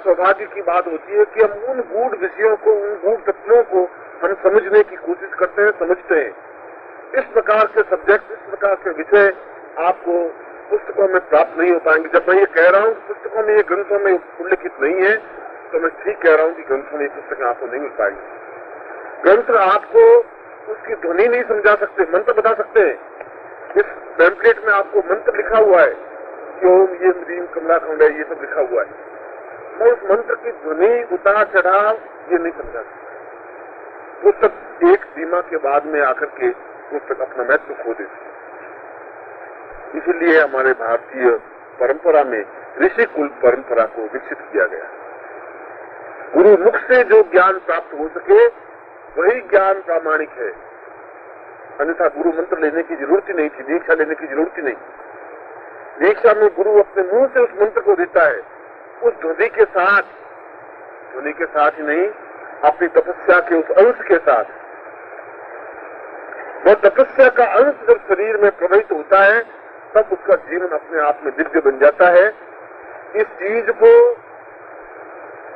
सौभाग्य की बात होती है कि हम उन गूढ़ विषयों को, उन गूढ़ तत्वों को हम समझने की कोशिश करते हैं, समझते हैं। इस प्रकार के सब्जेक्ट, इस प्रकार के विषय आपको पुस्तकों में प्राप्त नहीं हो पाएंगे। जब मैं ये कह रहा हूँ कि पुस्तकों में, ये ग्रंथों में उल्लिखित नहीं है, तो मैं ठीक कह रहा हूँ कि ग्रंथों में ये पुस्तकें आपको नहीं मिल पाएंगी। ग्रंथ आपको उसकी ध्वनि नहीं समझा सकते, मंत्र बता सकते हैं। इस पैम्पलेट में आपको मंत्र लिखा हुआ है कि ओम ये ह्रीम कमला खंड है, ये सब लिखा हुआ है। मैं उस मंत्र की ध्वनि, उतार चढ़ाव ये नहीं समझा सकता। पुस्तक एक सीमा के बाद में आकर के पुस्तक अपना महत्व खो देती है। इसीलिए हमारे भारतीय परंपरा में ऋषि कुल परंपरा को विकसित किया गया। गुरु मुख से जो ज्ञान प्राप्त हो सके वही ज्ञान प्रामाणिक है, अन्यथा गुरु मंत्र लेने की जरूरत ही नहीं थी, दीक्षा लेने की जरूरत ही नहीं। दीक्षा में गुरु अपने मुंह से उस मंत्र को देता है, उस ध्वनि के साथ ही नहीं, अपनी तपस्या के उस अंश के साथ। वह तपस्या का अंश जब शरीर में प्रवाहित होता है तब उसका जीवन अपने आप में दिव्य बन जाता है। इस चीज को,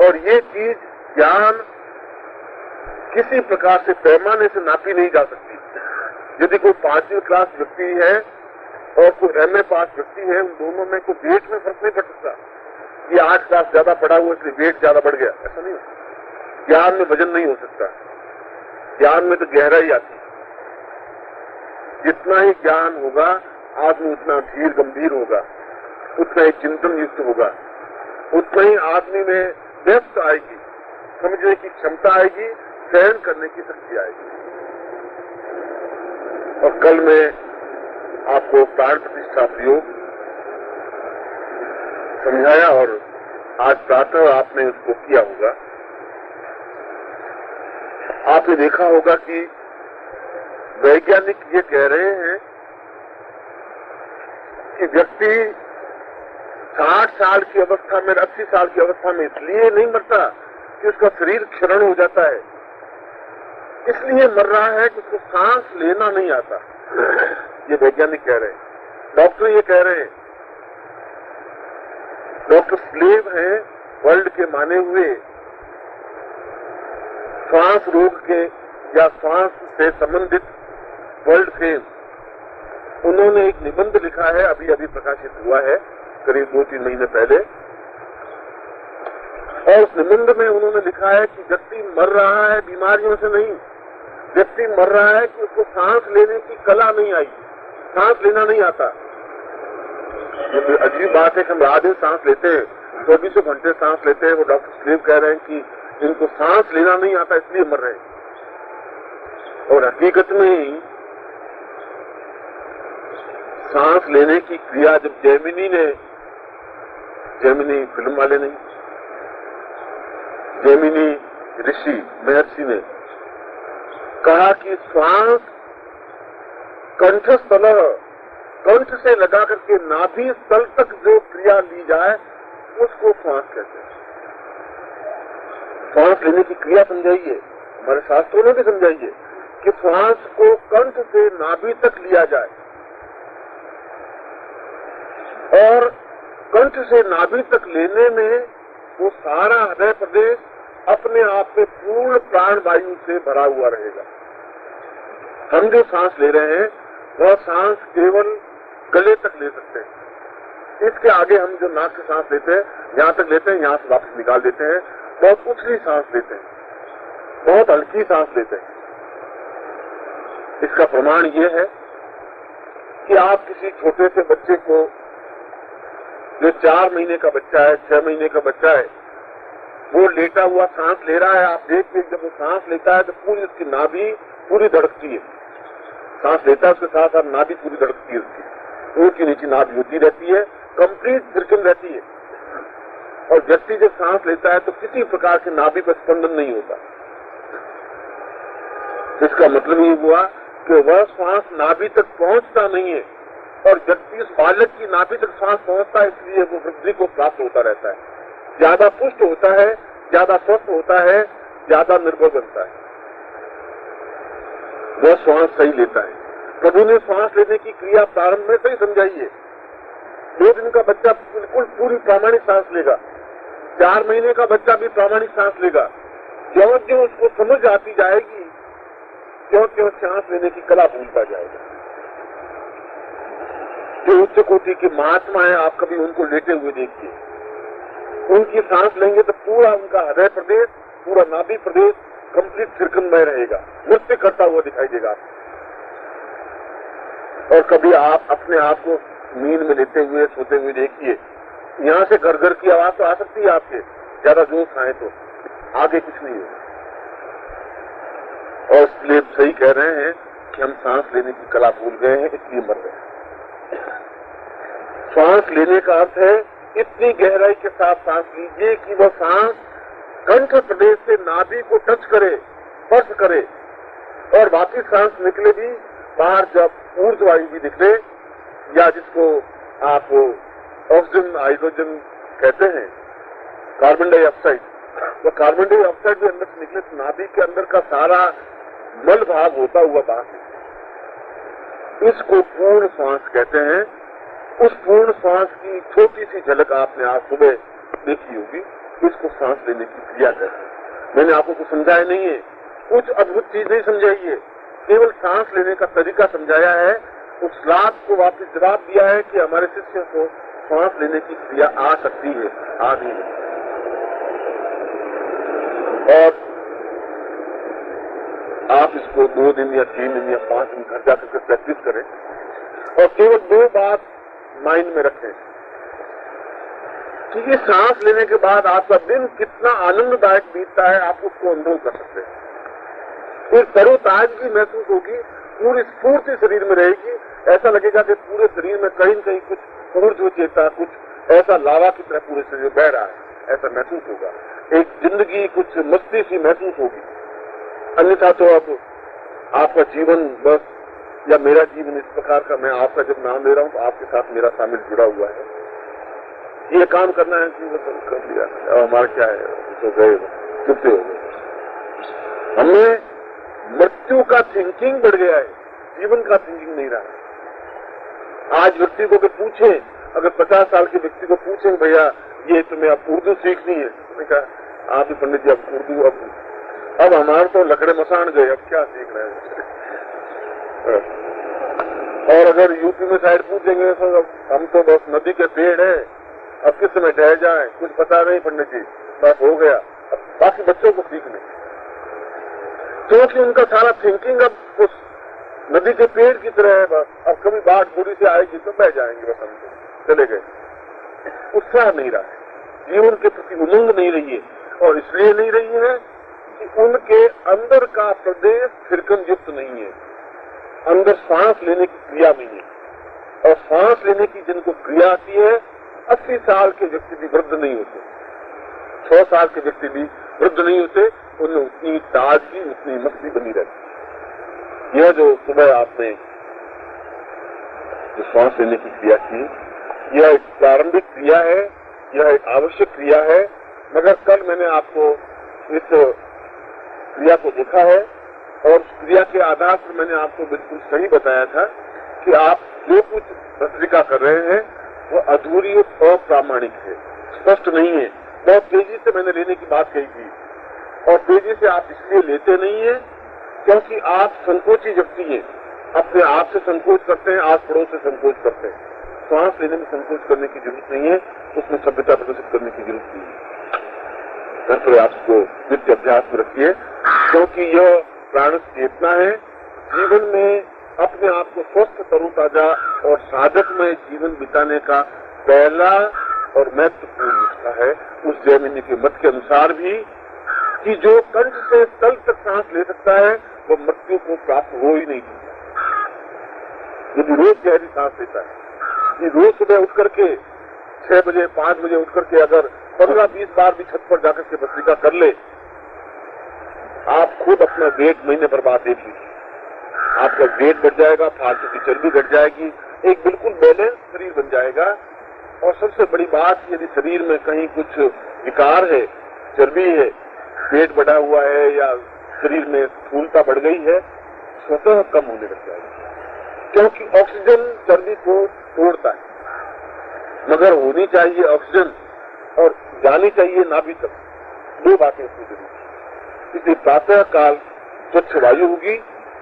और ये चीज ज्ञान किसी प्रकार से पैमाने से नापी नहीं जा सकती। यदि कोई 5वीं क्लास व्यक्ति है और कोई MA पास व्यक्ति है, उन दोनों में कोई वेट में फर्क नहीं पड़ सकता। ये 8 क्लास ज्यादा पढ़ा हुआ इसलिए वेट ज्यादा बढ़ गया, ऐसा नहीं होता। ज्ञान में वजन नहीं हो सकता, ज्ञान में तो गहराई आती है। जितना ही ज्ञान होगा आदमी उतना धीर गंभीर होगा, उतना ही चिंतन युक्त होगा, उतना ही आदमी में डेप्थ आएगी, समझने की क्षमता आएगी, सहन करने की शक्ति आएगी। और कल मैं आपको प्राण प्रतिष्ठा प्रयोग समझाया और आज प्रातः आपने उसको किया होगा। आपने देखा होगा कि वैज्ञानिक ये कह रहे हैं कि व्यक्ति 60 साल की अवस्था में, 80 साल की अवस्था में इसलिए नहीं मरता कि उसका शरीर क्षरण हो जाता है, इसलिए मर रहा है कि उसको सांस लेना नहीं आता। ये वैज्ञानिक कह रहे हैं। डॉक्टर ये कह रहे हैं, डॉक्टर स्लेव हैं वर्ल्ड के माने हुए, श्वास रोग के या श्वास से संबंधित वर्ल्ड फेम। उन्होंने एक निबंध लिखा है, अभी अभी प्रकाशित हुआ है, करीब 2-3 महीने पहले, और उस निबंध में उन्होंने लिखा है कि व्यक्ति मर रहा है बीमारियों से नहीं, व्यक्ति मर रहा है कि उसको सांस लेने की कला नहीं आई, सांस लेना नहीं आता। ये अजीब बात है कि हम रात दिन सांस लेते हैं, 24 घंटे सांस लेते हैं। वो डॉक्टर स्लेव कह रहे हैं कि इनको सांस लेना नहीं आता इसलिए मर रहे हैं। और हकीकत में सांस लेने की क्रिया जब जेमिनी फिल्म वाले नहीं, जेमिनी ऋषि महर्षि ने कहा कि श्वास कंठस्थल, कंठ से लगा करके नाभि स्थल तक जो क्रिया ली जाए उसको श्वास कहते हैं। श्वास लेने की क्रिया समझाइए, हमारे शास्त्रों ने भी समझाइए कि श्वास को कंठ से नाभि तक लिया जाए और कंठ से नाभि तक लेने में वो सारा हृदय प्रदेश अपने आप में पूर्ण प्राण वायु से भरा हुआ रहेगा। हम जो सांस ले रहे हैं वह सांस केवल गले तक ले सकते हैं। इसके आगे हम जो नाक से सांस लेते हैं यहाँ तक लेते हैं, यहाँ से वापस निकाल देते हैं। बहुत उछली सांस लेते हैं, बहुत हल्की सांस लेते हैं। इसका प्रमाण ये है कि आप किसी छोटे से बच्चे को, जो 4 महीने का बच्चा है, 6 महीने का बच्चा है, वो लेटा हुआ सांस ले रहा है, आप देखिए जब वो सांस लेता है तो पूरी उसकी नाभि पूरी धड़कती है। सांस लेता है उसके साथ साथ नाभि पूरी धड़कती है उसकी, ऊंची नीचे नाभि होती रहती है, कंप्लीट सर्किल रहती है। और व्यक्ति जब सांस लेता है तो किसी प्रकार के नाभि पर स्पंदन नहीं होता। इसका मतलब ये हुआ कि वह श्वास नाभि तक पहुंचता नहीं है और व्यक्ति उस बालक की नाभि तक श्वास पहुंचता है, इसलिए वो वृद्धि को प्राप्त होता रहता है, ज्यादा पुष्ट होता है, ज्यादा स्वस्थ होता है, ज्यादा निर्भर बनता है, वह श्वास सही लेता है। प्रभु ने श्वास लेने की क्रिया प्रारंभ में सही समझाई है। 2 दिन का बच्चा बिल्कुल पूरी प्रामाणिक सांस लेगा, 4 महीने का बच्चा भी प्रामाणिक सांस लेगा। ज्यों ज्यों उसको समझ आती जाएगी त्यों त्यों सांस लेने की कला भूलता जाएगा। जो उच्च कोटि के महात्मा है, आप कभी उनको लेटे हुए देखिए, उनकी सांस लेंगे तो पूरा उनका हृदय प्रदेश, पूरा नाभि प्रदेश कंप्लीट थिरकनमय रहेगा, नृत्य करता हुआ दिखाई देगा। और कभी आप अपने आप को नींद में लेटे हुए सोते हुए देखिए, यहाँ से घर घर की आवाज तो आ सकती है आपके, ज्यादा जोश आए तो आगे कुछ नहीं है। और इसलिए सही कह रहे हैं कि हम सांस लेने की कला भूल गए हैं, इसलिए मर गए। सांस लेने का अर्थ है इतनी गहराई के साथ सांस लीजिए कि वह सांस कंठ प्रदेश से नाभि को टच करे, स्पर्श करे, और वापिस सांस निकले भी बाहर, जब ऊर्ध्व वायु भी निकले, या जिसको आप ऑक्सीजन हाइड्रोजन कहते हैं, कार्बन डाइऑक्साइड, वो कार्बन डाइऑक्साइड भी अंदर से निकले तो नाभि के अंदर का सारा मल भाग होता हुआ बाहर, इसको पूर्ण सांस कहते हैं। उस पूर्ण सांस की छोटी सी झलक आपने आज सुबह देखी होगी, इसको सांस लेने की क्रिया कहते हैं। मैंने आपको कुछ समझाया नहीं है, कुछ अद्भुत चीज नहीं समझाई है, केवल सांस लेने का तरीका समझाया है। उस लाभ को वापस जवाब दिया है कि हमारे शिष्य को सांस लेने की क्रिया आ सकती है, आ रही है। और आप इसको 2 दिन या 3 दिन या 5 दिन घर जाकर प्रैक्टिस करें, और केवल 2 बात माइंड में रखें कि ये सांस लेने के बाद आपका दिन कितना आनंददायक बीतता है, आप उसको अनुभव कर सकते हैं। फिर तरोताजगी महसूस होगी, पूरी स्फूर्ति शरीर में रहेगी, ऐसा लगेगा कि पूरे शरीर में कहीं न कहीं कुछ ऊर्जा चेता, कुछ ऐसा लावा की तरह पूरे शरीर में बह रहा है, ऐसा महसूस होगा। एक जिंदगी कुछ मस्ती सी महसूस होगी। अन्यथा तो अब आपका जीवन बस, या मेरा जीवन इस प्रकार का, मैं आपका जब नाम ले रहा हूँ तो आपके साथ मेरा शामिल जुड़ा हुआ है, ये काम करना है कि मतलब कर लिया, और हमारा क्या है, तो गए चुपते हो गए। हमें मृत्यु का थिंकिंग बढ़ गया है, जीवन का थिंकिंग नहीं रहा। आज व्यक्ति को पूछे, अगर 50 साल के व्यक्ति को पूछे भैया ये तुम्हें अब उर्दू सीखनी है, उसने कहा आप ही पंडित जी अब उर्दू, अब हमारे तो लकड़े मसान गए, अब क्या सीख रहे हैं। और अगर यूपी में साइड पूछेंगे तो हम तो बस नदी के पेड़ है, अब किस समय ढह जाए कुछ पता नहीं पंडित जी, बस हो गया। अब बाकी बच्चों को सीखने, क्योंकि उनका सारा थिंकिंग अब उस नदी के पेड़ की तरह है। बस अब कभी बाढ़ बुरी से आएगी तो बह जाएंगे, बस हम चले गए। उत्साह नहीं रहा है, जीवन के प्रति उमंग नहीं रही है, और इसलिए नहीं रही है कि उनके अंदर का प्रदेश थिरकन युक्त नहीं है, अंदर सांस लेने की क्रिया भी नहीं। और सांस लेने की जिनको क्रिया आती है, 80 साल के व्यक्ति भी वृद्ध नहीं होते, 100 साल के व्यक्ति भी वृद्ध नहीं होते, उनमें उतनी ताजगी, उतनी मस्ती बनी रहती। यह जो सुबह आपने जो सांस लेने की क्रिया की, यह एक प्रारंभिक क्रिया है, यह एक आवश्यक क्रिया है, मगर कल मैंने आपको इस क्रिया को देखा है, और उस क्रिया के आधार पर मैंने आपको बिल्कुल सही बताया था कि आप जो कुछ भस्त्रिका कर रहे हैं वो अधूरी और अप्रामाणिक है, स्पष्ट नहीं है। बहुत तेजी से मैंने लेने की बात कही थी, और तेजी से आप इसलिए लेते नहीं है क्योंकि आप संकोची व्यक्ति हैं, अपने आप से संकोच करते हैं, आस पड़ोस से संकोच करते हैं। सांस लेने में संकोच करने की जरूरत नहीं है, उसमें सभ्यता प्रदर्शित करने की जरूरत नहीं है। घर पर आप इसको नित्य अभ्यास में रखिए, क्योंकि यह प्राण चेतना है। जीवन में अपने आप को स्वस्थ, तरोताजा और साधकमय जीवन बिताने का पहला और महत्वपूर्ण हिस्सा है उस जैमिनी के मत के अनुसार भी, कि जो कंठ से तल तक सांस ले सकता है वो मृत्यु को प्राप्त हो ही नहीं सकता। यदि रोज गहरी सांस लेता है, ये रोज सुबह उठ करके 6 बजे 5 बजे उठ करके अगर 15-20 बार भी छत पर जाकर के भस्त्रिका कर ले, आप खुद अपना वेट महीने पर बाद देख लीजिए, आपका वेट बढ़ जाएगा, फालतू की चर्बी घट जाएगी, एक बिल्कुल बैलेंस शरीर बन जाएगा। और सबसे बड़ी बात, यदि शरीर में कहीं कुछ विकार है, चर्बी है, पेट बढ़ा हुआ है या शरीर में स्थूलता बढ़ गई है, स्वतः कम होने लग जाएगी, क्योंकि ऑक्सीजन चर्बी को तोड़ता है। मगर होनी चाहिए ऑक्सीजन, और जानी चाहिए ना भी तक, दो बातें इसमें जरूरी। इसलिए प्रातः काल स्वच्छ वायु होगी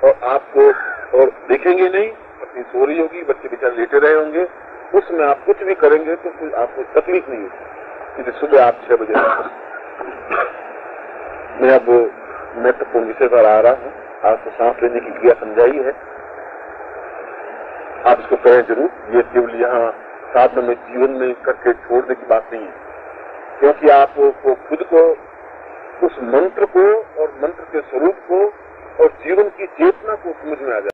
और आपको और देखेंगे नहीं, अपनी सो रही होगी, बच्चे बेचारे लेटे रहे होंगे, उसमें आप कुछ भी करेंगे तो कोई आपको तकलीफ नहीं होगी। इसलिए सुबह आप 6 बजे मैं अब महत्वपूर्ण विषय पर आ रहा हूँ। आपको सांस लेने की क्रिया समझाई है, आप इसको करें जरूर। ये केवल यहाँ साधना में जीवन में करके छोड़ने की बात नहीं है, क्योंकि आपको खुद को उस मंत्र को और मंत्र के स्वरूप को और जीवन की चेतना को समझ में आ जाए।